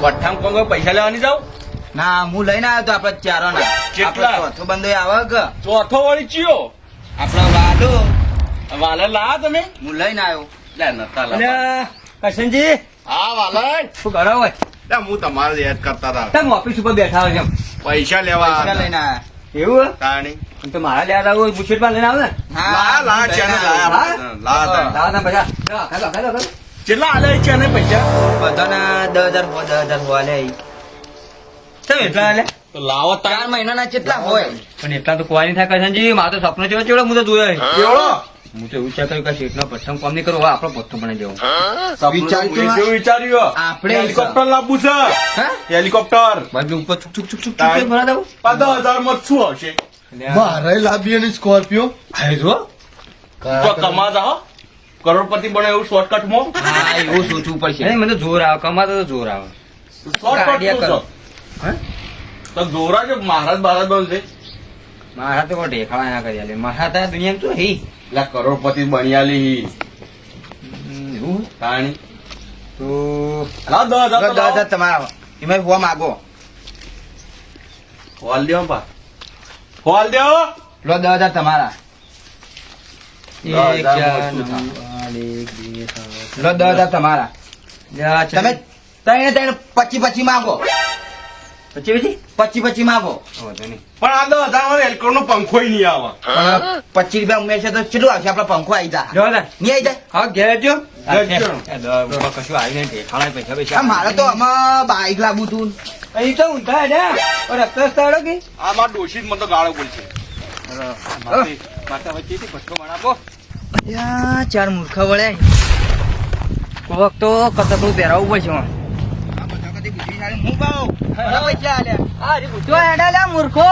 Pathan Congo પૈસા લેવાની જાવ ના હું લઈને આવ્યો તો આપડે ચારો ના કેટલા? ચોથો બંધો આવે કે ચોથો વળી ચિયો આપડે વાલો વાલે લા તમે હું લઈને આવ્યો. લે નતા લા અલ્યા, કરશનજી હા વાલે શું કરો હોય લે હું તમારે યાદ કરતા હતા તમે ઓફિસ ઉપર બેઠા હોય એમ પૈસા લેવા પૈસા લઈને આવ્યા. એવું હે? તાણી આમ તો મારા લેવા આવું બુશેટ માં લઈને આવે ને લા લા હું છે ને લઈને આવ્યો. લા લા તા. લાવા તા પૈસા લા, ખાઈ લો, ખાઈ લો, ખાઈ લો. કેટલા આલે છે ને પૈસા બધાના 10,000 હોવા લે. તમે એટલા લે તો લાવો 4 મહિનાના કેટલા હોય? પણ એટલા તો કોઈ નહીં થાય કરશનજી મારો તો સપનો જેવો ચેવડો હું તો જોયો હે. કેવડો હું તો એવું છે કે શેઠનો પ્રથમ કામ નહીં કરું હવે આપણો પોતો પણ જવું વિચાર્યું વિચાર્યું આપણે હેલિકોપ્ટર લાવવું છે હા? હેલિકોપ્ટર બાજુ ઉપર છુક છુક છુક છુક તાય. છુક ભરા દઉં 15,000 માં શું આવશે મારે લાંબી અને સ્કોર્પિયો આય જો તો કમા જાઓ કરોડપતિ બને એવું શોર્ટકટ માં હા એવું સોચવું પડશે. નહીં, મને તો જોર આવે કમાતો તો જોર આવે શોર્ટકટ ગાડિયા કરો. હે તો જોરા છે મહારાજ મહારાજ બનશે મારા તો કોઈ ઢેખાડા ના કરી આલે મારા તો આ દુનિયામાં તો હી એટલે કરોડપતિ બનિયાલી એવું તાણી તો લાવ 10,000 તો 10,000 તમારા એમાં હોવા માંગો. ફોલ દેવો પા ફોલ દેવો લો 10,000 તમારા. એક ચાર શું નવ, આઠ, એક, બે, ત્રણ, લો 10,000 તમારા. યા, ચાર. તમે ત્રણે 25 માંગો. પછી 25 માંગો. વાંધો નહીં. પણ આ 10,000 હેલિકોપ્ટર નો પંખો નહીં આવે પણ 25 રૂપિયા ઉમેરશે તો કેટલું આવશે? આપડે પંખો આવી જાય. જો લે. નહીં આવી જાય? હા ઘેર જો ઘેર જો. કશું આવી નહીં ઢેખાડા પૈસા આ પૈસા મારે તો આમાં બાઈક લાવવું તું. અહીં તો ઊંધા હેડ્યા રસ્તા રસ્તા હેડો કે આ માર ડોશી જ મને તો ગાળો બોલશે માતા વચ્ચેથી ભટકો માણાપો યા, 4 મૂર્ખા વળ્યા. કોક તો કતકડું પહેરાવવું પડશે આ બધા કદી બુદ્ધિ ના લે. હું પાઉં. બધા પૈસા આલ્યા. હા રે જો હેડા લે મૂર્ખો.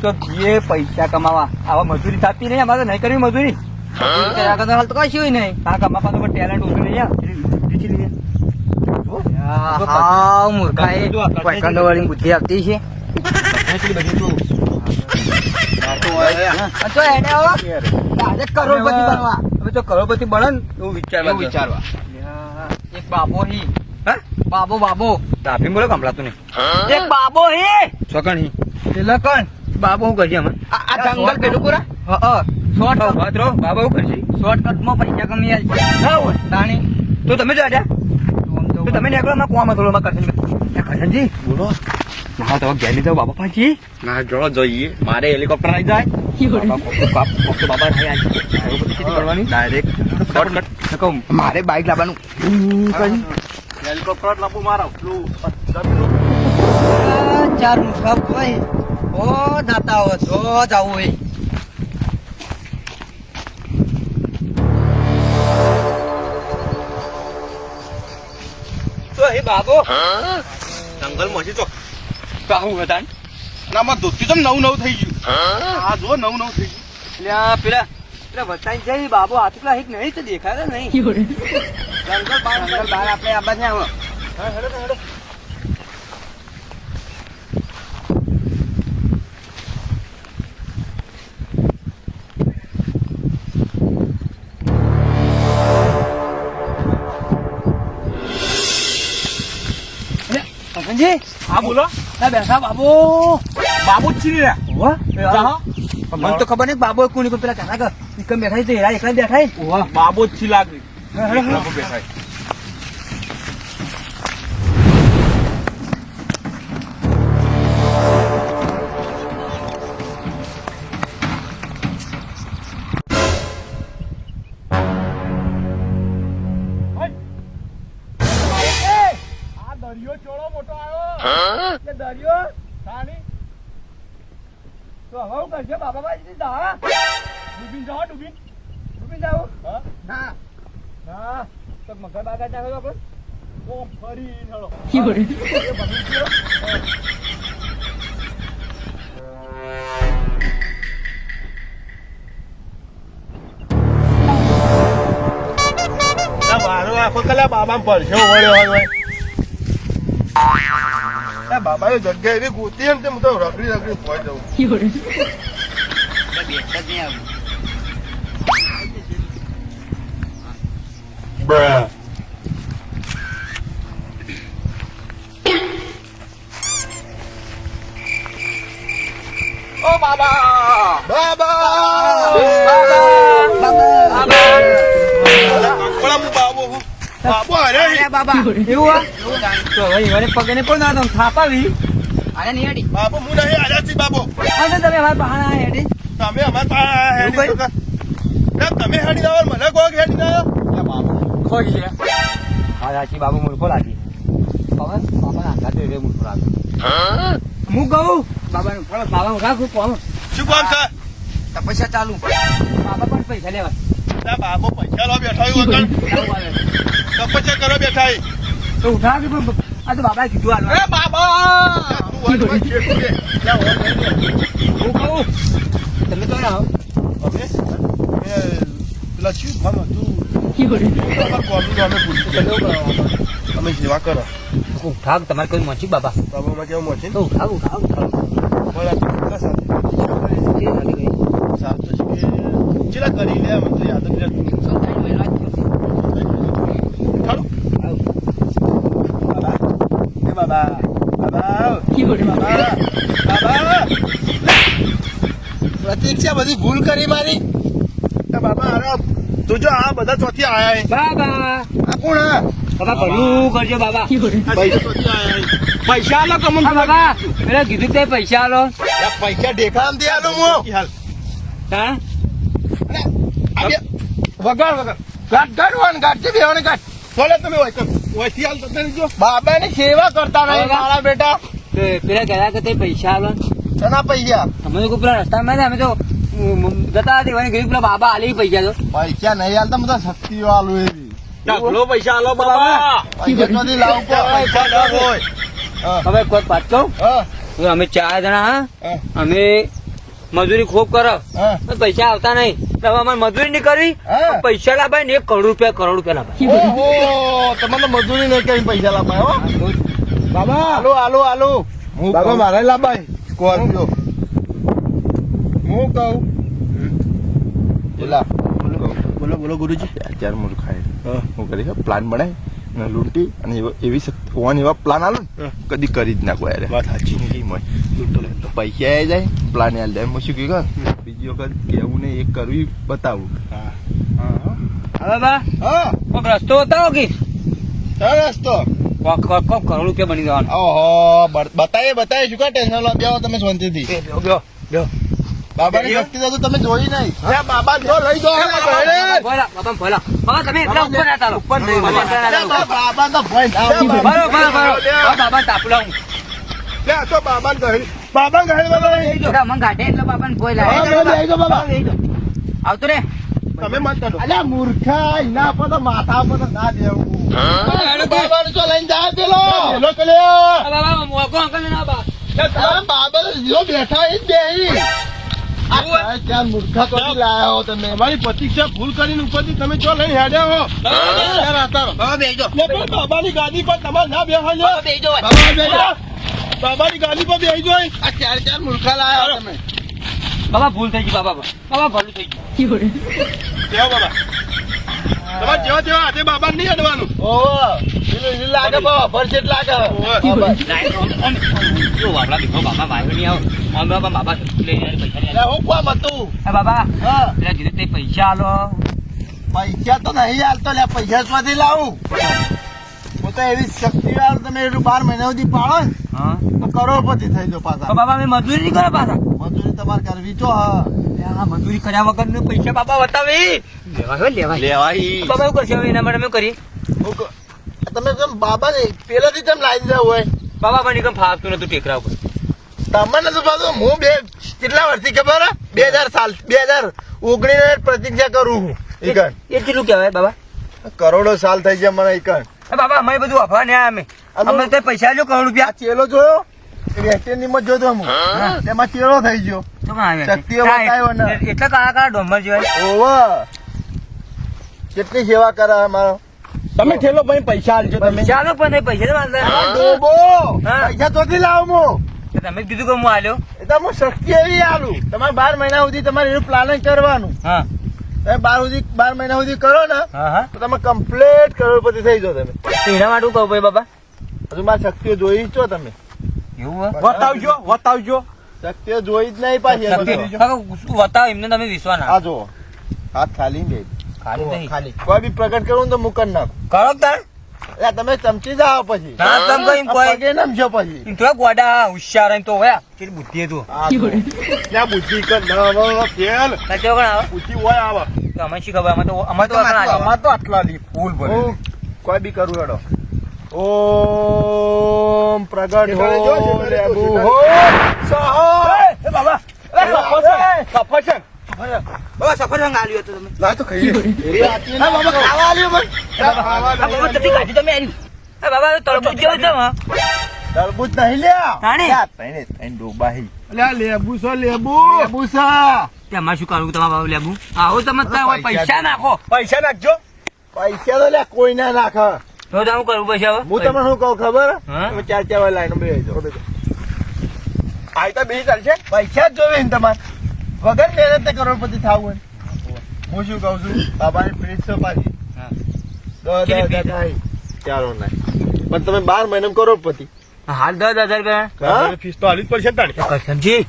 તો જીએ પૈસા કમાવા આવા મજૂરી થતી નહીં અમારે નહીં કરવી મજૂરી કર્યા કરતા હાલ તો કશું નહીં. આ કમાવા તો ટેલેન્ટ ઓછું નહીં હા મૂર્ખા એ પૈકાંડો વાળી બુદ્ધિ આવતી છે. તો હેડે હો. આજે કરોડપતિ બનવા. હવે તો કરોડપતિ બને ને એવું વિચારવા એવું વિચારવા. એક બાબો હી બાબો તાપી બોલો કમલાતું નહીં એક બાબો હી છોકણ હી પેલા કોણ? બાબો શું કરશે અમે આ જંગલ પેલું પૂરા. શોર્ટ બાબા શું કરશે શોર્ટકટમાં પૈસા કમી આવી. તાણી તો તમે જો આડ્યા તો તમે નીકળો અમે કોમ થોડો કરશનજી બોલો ના તો ઘેર લીધો બાબા પાછી ના જોડો જોઈએ મારે હેલિકોપ્ટર આવી જાય બાબા કરવાની ડાયરેક્ટ શોર્ટકટ મારે બાઈક લાવવાનું. હેલિકોપ્ટર લાવવું મારા પેલું 4 મૂર્ખા હોય. ઓ જાતા હો તો જાવું હોય. તો એ બાબો જંગલ માંથી તો કાહું હતા આમાં ધોતી તો નવું થઈ ગયું આ જો નવું થઈ ગયું પેલા વતાઈ જાય બાબો હાથકલા હિક નહીં તો દેખાય નહીં જંગલ બહાર આપણે આ બાજુ આવો. કરશનજી હા બોલો ના બેસા બાબો બાબુ જ છીએ જાહો. મને તો ખબર નહીં બાબો કોની કોઈ પેલા કાના એકમ બેઠા છે તો હેરા એકલા બેઠા છે બાબુ જ છી લાગે બેઠા દરિયો ચોળો મોટો આવ્યો દરિયો તાણી તો હવે હું કરશે બાબા ભાઈ દા ડૂબીને જાઓ ડૂબીને ડૂબી જાવ હા ના હા તો મગર બાગા ચાલો આપણે ઓમ ફરી હેળો મારો આખો કલા બાબા પરસો વળ્યો હોય બાબા એ જગ્યા એવી ગોતી એમ તેમ તો રગડી રગડી પહોંચ જવું બેઠા જ નહીં આવું. બાબો અરે અરે બાબા એવું હા તો હવે ઈવને પગે ને કોણ ના થાપાવી અરે નહીં હેડી બાબો હું નહીં આજા છી બાબો અને તમે અમારા બહાના હેડી તમે અમાર પાસે હેડી તો તમે હેડી લાવો મને કોઈ હેડી ના બાબો ખોઈ છે હા સાચી બાબુ મૂર્ખો લાગી બાબા બાબા આખા તો રે મૂર્ખો લાગે હું કહું બાબાનું ફળ બાબા રાખું કોણ શું કામ છે તપસ્યા ચાલુ બાબા પણ પૈસા લેવા ના બાબો પૈસા લો બેઠા હોય વગર તપસ્યા કરો બેઠા હોય. તો ઉઠા કે આ તો બાબાએ કીધું હાલો એ બાબા તું વાંચ વાંચ છેટું રે જા ઓર લઈ લે. હું કહું તમે તો ના હવે એ પેલા શું ફોન હતું તમાર કોલનું અમે ભૂલી ગયા અમે સેવા કરો ઉઠા તમારે કોઈ મોચી બાબા બાબામાં કેવું મોચી તો ઉઠા ઉઠા ઉઠા બોલા કેટલા સાથે સાત તો છે ચેલા કરી લે મને તો યાદ જ નથી ખરું બાબા એ બાબા બાબા બાબા પ્રતીક્ષા બધી ભૂલ કરી મારી એ બાબા અરે તું જો આ બધા ચોથી આયા હે બાબા આ કોણ હે બાબા ભલું કરજો બાબા પૈસા ચોથી આયા હે પૈસા આલો કમન હા બાબા પેલા કીધું તે પૈસા આલો પૈસા દેખામ દે આલો મો હાલ હા વગર ગાટ ગાડવાન ગાટ છે બેવાને ગાટ બોલે તમે ઓયથી હાલ તમે જો બાબાની સેવા કરતા નહીં મારા બેટા પેલા કહેતા કે તે પૈસા આલો શના પૈસા તમે તો પેલા રસ્તામાં અમે તો જતા હતી મને કીધું પેલા બાબા આલી પૈસા તો પૈસા નહીં હાલતા બધા શક્તિઓ આલુ એવી ઢગલો પૈસા આલો બાબા પૈસા ચોથી લાવું પૈસા ના હોય હવે કોઈ વાત કહું હા અમે 4 જણા હા. અમે મજૂરી ખૂબ કરો હા પૈસા આવતા નહીં તો હવે અમારે મજૂરી નહીં કરવી હા. પૈસા લાભાય ને 1 કરોડ રૂપિયા લાભાય ઓહો તમને મજૂરી નહીં કરી પૈસા લાપાય હો બાબા આલો આલો આલો બાબા મારે લાબાય સ્કોર્પિયો હું કહું બોલા બોલો બોલો ગુરુજી ચાર મૂર્ખાએ હું કરી પ્લાન બનાય અને લૂંટી અને એવી ઓન એવા પ્લાન આલો ને કદી કરી જ ના કોઈ યાર વાત સાચી લૂંટો લે તો પૈસા આવી જાય પ્લાન યાર જાય હું શું કહ્યું બીજી વખત કેવું ને એક કરવી બતાવું બાબા હા કોક રસ્તો બતાવો કે સરસ તો કોક કરોડ રૂપિયા બની જવાનો ઓહો બતાય શું કા ટેન્શન લો બેહો તમે શાંતિથી બાબાની શક્તિ તો તમે જોઈ નહીં બાબા જો લઈ દો બાબા તમે એટલા ઉપર ના ચાલો બાબા તો ભય બાબા તાપુ લાવું લે તો બાબા કહે બાબા કહે બાબા મને ગાંઠે એટલે બાબા ને ભોય આવતો રે તમે મત કરો અલ્યા મૂર્ખા ઇના પર તો માથા પર તો ના દેવું બાબા ને તો લઈને જા પેલો પેલો કલે બાબા મોકો અંકલ ના બા બાબા જો બેઠા એ બેહી ક્યાં મૂર્ખા તો લાયા હો તમે અમારી પ્રતીક્ષા ભૂલ કરીને ઉપરથી તમે ચો લઈને હેડ્યા હો બાબા બેજો બાબાની ગાદી પર તમારે ના બેહવા લ્યો બેજો બાબાની ગાદી પર બેહી જોઈ આ ચાર મૂર્ખા લાયા હો તમે બાબા ભૂલ થઈ ગઈ બાબા ભલું થઈ ગયું કેવો બાબા તમારે જેવા તેવા હાથે બાબા નહીં અડવાનું ઓહો લાગે બાબા ભરચેટ લાગે જો વાપડા દીકરો બાબા વાયો નહીં આવો આમ બાબા લઈને પૈસા હું કોમ હતું બાબા હા પેલા કીધું તે પૈસા આલો પૈસા તો નહીં હાલતો લે પૈસા માંથી લાવું હું તો એવી શક્તિ વાળું તમે એટલું 12 મહિના સુધી પાડો ને હા તો કરોડપતિ થઈ જાવ પાછા તો બાબા મેં મજૂરી નહીં કરે પાછા મજૂરી તમારે કરવી તો હા આ મજૂરી કર્યા વગર નું પૈસા બાબા બતાવી લેવાય બાબા એવું કરશે હવે એના માટે અમે કરીએ તમે જેમ બાબા ને પેલાથી જેમ લાવી દીધા હોય બાબા મને કેમ ફાવતું નતું ટેકરા ઉપર તમને તો પાછું હું કેટલા વર્ષથી ખબર 2019 પ્રતિજ્ઞા કરું હું એ કેટલું કહેવાય બાબા કરોડો સાલ થઈ ગયા મને ઈકણ બાબા અમે બધું અફવા ને અમે તો પૈસા જો કરોડ રૂપિયા આ ચેલો જોયો વેસ્ટર્ન માં જોતો હું તેમાં ચેલો થઈ ગયો શક્તિઓ બતાવ્યો ને એટલા કાળા ડોમર જેવાય ઓવા કેટલી સેવા કરે મારો તમે ઠેલો ભાઈ પૈસા આલજો તમે ચાલો પણ પૈસા ડોબો પૈસા તોથી લાવ મો તમે કીધું કે હું આલ્યો એ તો હું શક્તિ એવી આલું તમારે 12 મહિના સુધી તમારે એનું પ્લાનિંગ કરવાનું હા તમે 12 મહિના સુધી કરો ને હા તો તમે કમ્પ્લીટ કરોડપતિ થઈ જાઓ તમે એના માટે કહું ભાઈ બાબા હજુ મારી શક્તિઓ જોઈ છો તમે એવું બતાવજો શક્તિઓ જોઈ જ નહીં પાછી બતાવો એમને તમે વિશ્વાસ ના આ જો હાથ ખાલી બે ખાલી નહીં. ખાલી કોઈ બી પ્રગટ કરું ને તો મુકન નાખું કરો તાર એટલે તમે ચમચી જાઓ પછી ના તમ કઈ કોઈ પગે નમજો પછી એમ થોડા ગોડા હોશિયાર એમ તો હોય કેટલી બુદ્ધિ હતું આ જો. ક્યાં બુદ્ધિ કર ના ફેલ ના કેવો કણ આવે બુદ્ધિ હોય આવે તો અમે શી ખબર અમાર તો આટલા આવે. અમાર તો આટલા લી ફૂલ ભરે કોઈ બી કરું હેડો ઓમ પ્રગટ હો લેબુ હો સહો એ બાબા સફરજન બાબા સફરજન આલ્યો હતો તમે લાય તો ખાઈએ એ આતી ના બાબા ખાવા આલ્યો બસ બાબા તતી કાઢી તમે આલ્યું એ બાબા તરબૂચ જેવો છે માં તરબૂચ નહીં લ્યા તાણી? તઈને ડોબાહી લ્યા લેબુ સો લેબુ સા તે અમાર શું કરું તમારા બાબુ લેબુ આવો તમે તાર પૈસા નાખો પૈસા નાખજો પૈસા તો લ્યા કોઈ ના નાખ તો તમે કરવું પૈસા હવે હું તમને શું કહું ખબર હા? તમે ચાર ચાર લાઈન બે આ તો બે ચાલશે પૈસા જ જોવે ને તમારે વગર મહેનત કરોડપતિ થવું હોય હું શું કહું છું બાબાની ફ્રીજ છે પાછી હા. દસ થાય ચાલો ના પણ તમે 12 મહિનામાં કરોડપતિ હાલ 10,000 રૂપિયા ફીસ તો હાલી જ પડશે ને સમજી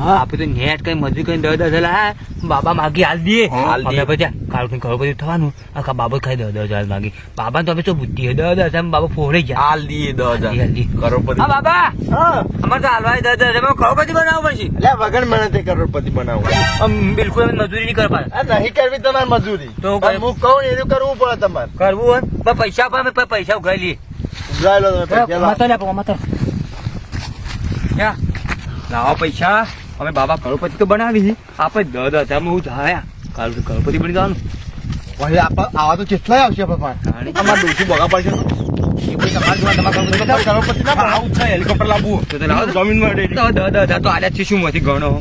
આપડે તો નેટ કઈ મજૂરી કઈ 10,000 લાયા બાબા માગી હાલ દઈએ હાલ દઈએ. અમે પછી કાલ કઈ ખબર પછી થવાનું આખા બાબા ખાઈ 10,000 માગી બાબા તો અમે તો બુદ્ધિ 10,000 બાબા ફોડે ગયા હાલ દીએ 10,000 કરોડપતિ હા બાબા હા અમારે તો હાલવા 10,000 ખબર પછી બનાવવું પડશે એટલે વગર મહેનતે કરોડપતિ બનાવો બિલકુલ અમે મજૂરી નહીં કરવા આ નહીં કરવી તમારી મજૂરી તો પણ હું કહું ને એવું કરવું પડે તમારે કરવું હોય પણ પૈસા આપો અમે પૈસા ઉઘરાઈ લઈએ ઉભરાય લો તમે પૈસા લાવો. લાવો પૈસા અમે બાબા કરોડપતિ તો બનાવી આપણે 10,000 હું જાય કાલ કરોડપતિ બની જવાનું વળી આવા તો કેટલાય આવશે પપ્પા અમારે ડોસી બગા પડશે કરોડપતિ ના આવું છે હેલિકોપ્ટર લાવવું તો લાવો જમીનમાં તો 10,000 તો આલ્યા છે શું માંથી ગણો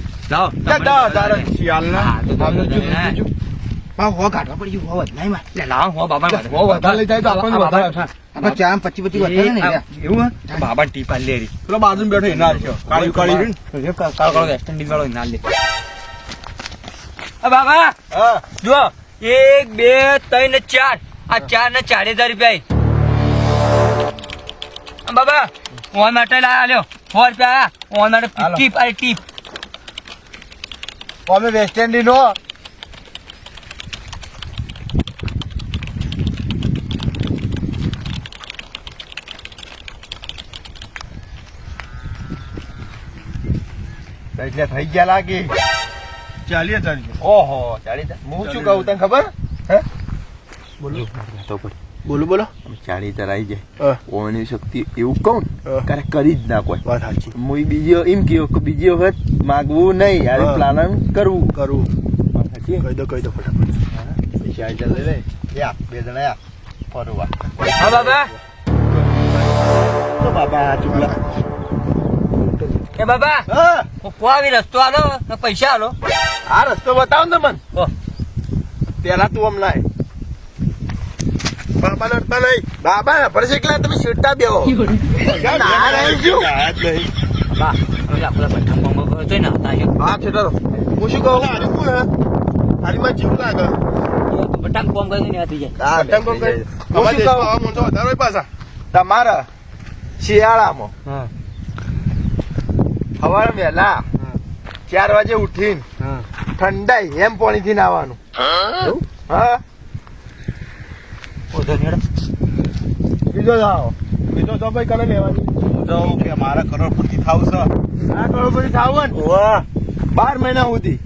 લાવો હો કાઢવા પડી ગયું હો વધારે માં લે લાવો હો બાબા હો વધારે લઈ જાય તો આપણને વધારે આવશે આપણે ચાર 25 વધારે નહીં લ્યા. એવું હે બાબા ટીપા લે રી પેલો બાજુમાં બેઠો એના આવશે કાળી કાળી કાળ કાળો એક્સટેન્ડિંગ વાળો ના લે આ બાબા હા જો 1 2 3 4 આ 4 ને 4,000 રૂપિયા બાબા ઓન માટે લાયા લ્યો 100 રૂપિયા ઓન માટે ટીપ આ ટીપ અમે વેસ્ટ ઇન્ડિઝ નો એટલે થઈ ગયા લાગે 40,000 ઓહો 40,000 હું શું કહું તને ખબર હે બોલો બોલો 40,000 આવી જાય હા. ઓની શક્તિ એવું કહું હા. ક્યારે કરી જ ના કોઈ વાત સાચી હું બીજી એમ કહ્યું કે બીજી વખત માગવું નહીં યાર હા. પ્લાન કરવું કરું સાચી? કહી દો ફટાફટ 40,000 લઈ લે યા બે જણા યા ફરવા હા બાબા તો બાબા ચુગલા એ બાબા હા કોઈ આવી રસ્તો આલો ને પૈસા આલો આ રસ્તો બતાવ ને મન ઓ પેલા તું આમ લાય બાબા લડતા નહીં બાબા પડશે એકલા તમે શીટતા બેહો ના રહી છું બા અમે આપણા બધા મોમો તો ને હતા છે હા છેટરો હું શું કહું આરી કોણ હે આરી માં જીવ લાગે બધા કોમ કરીને હતી જાય હા પતંગ કોમ કરે. હું શું કહું તમારા શિયાળામાં હા સવારે વહેલા 4 વાગે ઉઠીને હા ઠંડાઈ એમ પાણીથી નાવાનું હા ઓધો નેડો બીજો જાઓ બીજો તો ભાઈ કને લેવાની જાઉં કે મારા કરોડપતિ થાવ છે આ કરોડપતિ થાવ ને વાહ 12 મહિના સુધી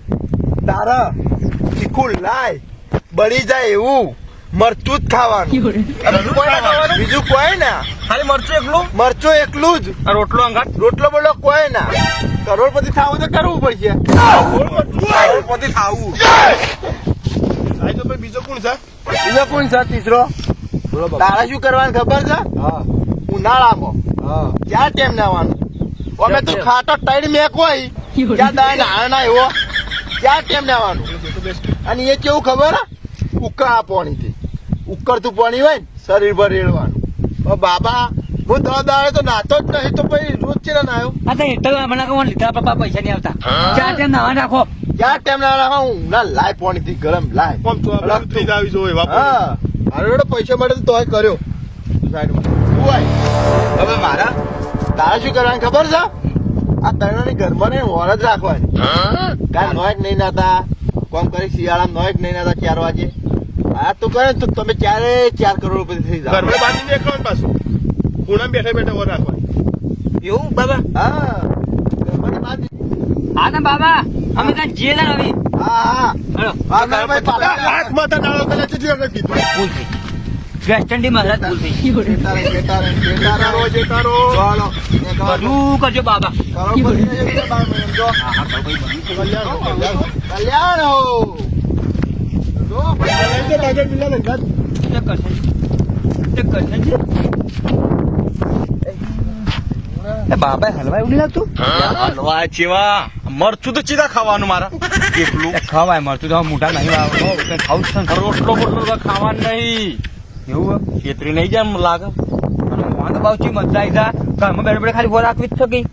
તારા ચીકુ લાય બળી જાય એવું મરચું જ ખાવાનું બીજું કોઈ ના ખાલી મરચું એકલું મરચું એકલું જ આ રોટલો અંગાત રોટલો બોલો કોઈ ના કરોડપતિ થાવું તો કરવું પડશે કરોડપતિ થાવું બીજો કોણ છે તીસરો તારા શું કરવાનું ખબર છે ઉનાળામાં ક્યાં ટાઈમ નાવાનું અમે તો ખાટો ટાઈડ મેકવાય ક્યાં દાય ના ના એવો ક્યાં ટાઈમ નાવાનું અને એ કેવું ખબર ઉકા પાણીથી ઉકળતું પાણી હોય ને શરીર પર રેડવાનું બાબા હું 10 દાડે તો નાતો જ નહીં તો પછી રોજ છે ને નાયો આ તો એટલે હમણાં કહું લીધા પપ્પા પૈસા નહીં આવતા ચાર ટાઈમ નાવા રાખો ક્યાં ટાઈમ ના રાખવા હું ના લાય પાણીથી ગરમ લાય હા મારો પૈસા માટે તો તોય કર્યો સાઈડમાં શું હોય હવે મારા તારે શું કરવાનું ખબર છે આ તૈણોની ઘરમાં ને વર જ રાખવાની કાંઈ નોય નહીં નાતા કોમ કરી શિયાળામાં નોય નહીં નાતા 4 વાગે આ તો કરે તો તમે 4 કરોડ રૂપિયા થઈ જાવ ઘરમાં બાંધી દેખાવાનું પાછું ખૂણામાં બેઠા બેઠા ઓર રાખવાની એવું બાબા હા ઘરમાં બાંધી હા ને બાબા અમે ત્યાં જઈએ ને રવિ હા હેલો હા ભાઈ પાછા હાથ માથા નાળો તને કેટલી વખત કીધું ભૂલ થઈ વેસ્ટ ઇન્ડી મહારાજ ભૂલ થઈ જેટારો જેટારો ચાલો બધું કરજો બાબા કરોડપતિ ને જે 12 મહિના જો કલ્યાણ હો જો લઈ દે બાજુ બિલ્લા ને ઘર બાબા હલવા એવું નહીં લાગતું હલવા ચેવા મરચું તો ચીધા ખાવાનું મારા એકલું ખવાય મળતું તો મોટા નહીં ખાવું છે ને રોટલો બોટલો તો ખાવાનું નહીં એવું છેતરી નહીં જાય એમ લાગે વાંધો બાવ ચી મજા આવી જા ઘરમાં બેઠે બેઠે ખાલી રાખવી જ શકી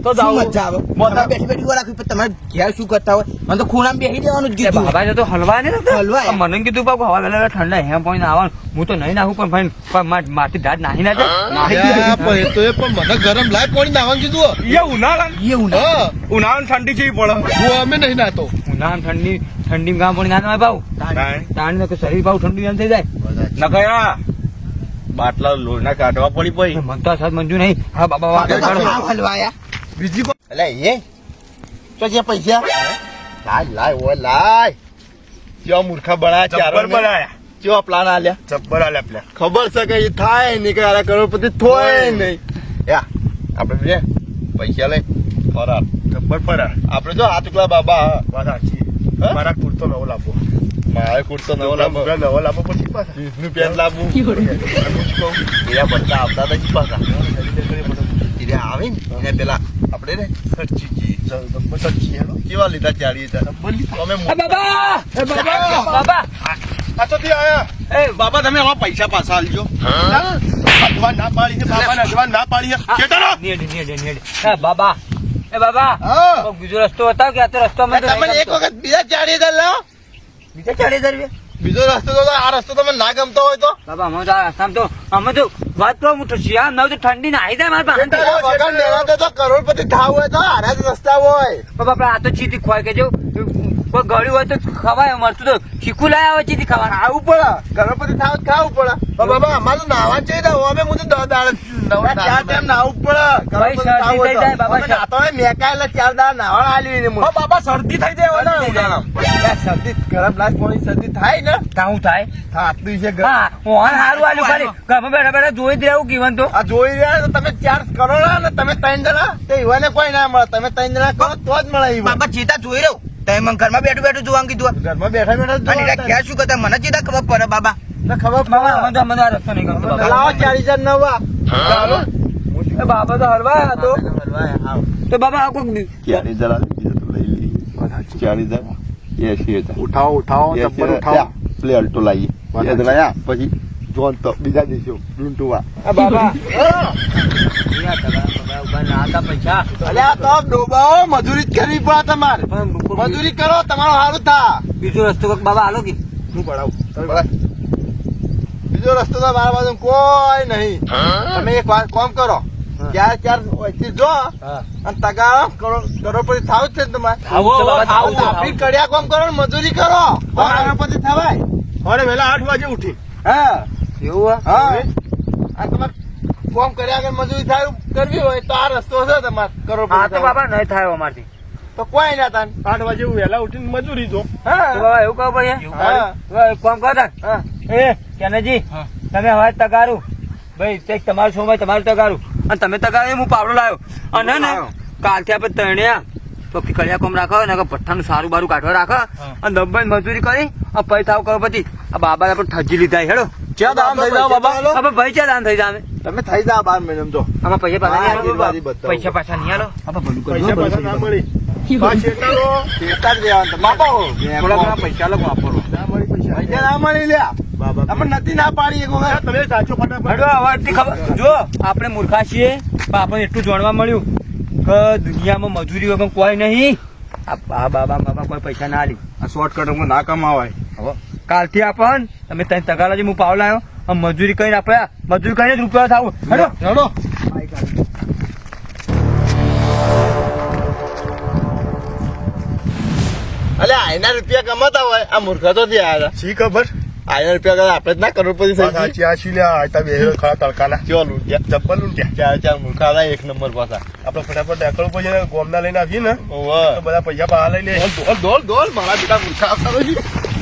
તો શું મજા આવે તમે બેઠી બેઠી વાર રાખી પણ તમારે ઘેર શું કરતા હોય મને તો ખૂણામાં બેસી દેવાનું જ કીધું બાબા તો હલવા નહીં લાગતા હલવાય. મને કીધું બાબુ હવા વેલા ઠંડા હેમ પોઈને આવવાનું હું તો નહીં નાખું પણ ભાઈ માટી ધાડ નાહી ના જાય પણ મને ગરમ લાય પાણી નાવાનું કીધું એ ઉનાળા એવું ના હા ઉનાળા ઠંડી જેવી પડે હું અમે નહીં નાતો ઉનાળા ઠંડી ગામ પણ ના ભાવ તાણ ને શરીર ભાવ ઠંડી એમ થઈ જાય નકયા બાટલા લોહીના કાઢવા પડી પઈ મન તો સાથ મંજુ નહીં હા બાબા હલવાયા બીજી કો એટલે એ તો જે પૈસા લાય ઓય લાય ક્યાં મૂર્ખા બનાયા જબ્બર બનાયા કેવા પ્લાન આલ્યા જબ્બર આલ્યા પેલા ખબર છે કે એ થાય નહીં કે આ કરોડપતિ થોય નહીં યા આપણે બે પૈસા લઈ ફરાર જબ્બર ફરા આપણે જો હાથ ઉકલા બાબા વાત સાચી મારા કુર્તો નવો લાવો મારે કુર્તો નવો લાવો નવો લાવો પછી પાછા નું પેન લાવવું એના બધા આવતા હતા જી પાછા એને આવે ને એને પેલા આપણે ને સચ્ચી હેલો કેવા લીધા ચાલી હતા અમે બાબા આ તો ત્યાં આયા એ બાબા તમે આવા પૈસા પાછા આલજો અજવાન ના પાડી છે બાપાને અજવાન ના પાડી છે કેટાનો નેડે બાબા એ બાબા હા કોક બીજો રસ્તો બતાવ કે આ તો રસ્તો અમે તો તમે એક વખત બીજા 40,000 લાવો બીજા 40,000 રૂપિયા બીજો રસ્તો તો આ રસ્તો તમને ના ગમતો હોય તો બાબા અમે તો વાત તો હું શિયા નવ તો ઠંડી ના આવી જાય મારા પાસે વગર મહેનતે તો કરોડપતિ થાવ હોય તો આના જ રસ્તા હોય બાબા આ તો ચીતી ખવાય કે જો કોઈ ગળ્યું હોય તો ખવાય મળતું તો શીખું લાયા હોય ચીતી ખાવાનું ખાવું પડે કરોડપતિ થાવ ખાવું પડે બાબા અમારે તો નાવા છે અમે હું તો 10 દાડા ચાર ટાઈમ નાવું પડે ભાઈ, શરદી થઈ જાય બાબા, અમે નાતો હોય મેકાયેલા 4 દાડા નાવા આલી ને બાબા શરદી થઈ જાય શરદી ગરમ ગ્લાસ પાણી શરદી થાય ને કાવું થાય થાતું છે હા હું સારું આલ્યું ખાલી ઘરમાં બેઠા બેઠા જોઈ જ રહેવું કીવન તો આ જોઈ રહ્યા તો તમે 4 કરોડ ને તમે 3 જણા તે ઈવાને કોઈ ના મળે તમે 3 જણા કરો તો જ મળે ઈવાને. બાબા ચેતા જોઈ રહ્યો તમે મને ઘરમાં બેઠું બેઠું જોવાનું કીધું ઘરમાં બેઠા બેઠા જ અને જોવા એના ઘેર શું કરતા મને ચેતા ખબર પડે બાબા તો ખબર બાબા મને તો આ રસ્તો નહીં ગમતો બાબા લાવો 40,000 નવા ચાલો એ બાબા તો હલવા હતો તો બાબા આ કોઈ 40,000 આલી બીજા તો લઈ લઈએ 40,000 80,000 ઉઠાવો ઉઠાવો જબ્બર ઉઠાવો પ્લે અલ્ટો લાવીએ એ તો લાયા પછી જોન તો બીજા દિવસો ડુંટુવા આ બાબા પૈસા અલ્યા તો ડોબાઓ મજૂરી જ કરવી પડે તમારે મજૂરી કરો તમારું સારું થા બીજો રસ્તો કોક બાબા હાલો કે હું પડાવું બીજો રસ્તો તો મારા બાજુ કોઈ નહીં તમે એક વાત કામ કરો 4 વચ્ચે જો અને તગારો કરોડપતિ થાવ જ છે ને તમારે આપણી કડિયા કામ કરો ને મજૂરી કરો તો કરોડપતિ થવાય અરે વેલા 8 વાગે ઉઠી હા એવું હા આ તમારે કામ કર્યા આગળ મજૂરી થાય કરવી હોય તો આ રસ્તો છે તમારે હા કરોડપતિ તો થવાનો. બાબા નહીં થાય અમારથી તો કોઈ ના તાન 8 વાગે વેલા ઉઠીને મજૂરી જો તો હા બાબા એવું કહો ભાઈ હા એક કામ કરો તાન. હા એ કેનેજી તમે હવે તગારું ભાઈ તે તમારું સમય તમારું તગારું અને તમે તગારું હું પાવડો લાવ્યો અને ને કાલથી આપણે તણ્યા તો કડિયા કોમ રાખો ને ભઠ્ઠાનું સારું બારું કાઢવા રાખો અને દબાઈ મજૂરી કરી આ પૈસા કરો પછી આ બાબા આપણે ઠજી લીધા હેડો ક્યાં દાન થઈ જાવ બાબા હવે ભાઈ ક્યાં દાન થઈ જાય તમે થઈ જાવ 12 મહિના જો આમાં પૈસા પાછા નહીં આલો આશીર્વાદી બતાવો. પૈસા પાછા નહીં આલો આપણે ભલું પૈસા કરજો પાછા ના મળી પાછા એટલા શેતાર દેવાનું તો બાપો થોડા ઘણા પૈસા લો વાપરો ના મળી પૈસા પૈસા ના મળી લ્યા બાબા આપણે નથી ના પાડી એક વખત તમે સાચો ફટાફટ હેડો અવાજથી ખબર જો આપણે મૂર્ખા છીએ પણ આપણને એટલું જાણવા મળ્યું કે દુનિયામાં મજૂરી વગર કોઈ નહીં આ બાબા કોઈ પૈસા ના આલી આ શોર્ટકટ ના કમાવાય હવે કાલથી આપણ તમે ત્રણ તગાલાજી હું પાવ લાવ્યો અને મજૂરી કરીને આપ્યા મજૂરી કરીને જ રૂપિયા થાવું હેડો હેડો આયના રૂપિયા કમાતા હોય આ મૂર્ખા તો થી આવ્યા શી ખબર આયના રૂપિયા આપણે જ ના કરોડપતિ થઈ પાછા ચિયાસી લ્યા આયતા બે ખરા તડકાના ચો લૂંટ્યા જબ્બર લૂંટ્યા ચાર ચાર મૂર્ખા હતા એક નંબર પાછા આપણે ફટાફટ ટેકડો પછી ગોમના લઈને આવીએ ને ઓવે તો બધા પૈસા બહાર લઈ લે દોલ દોલ દોલ મારા બેટા મૂર્ખા આવતા નથી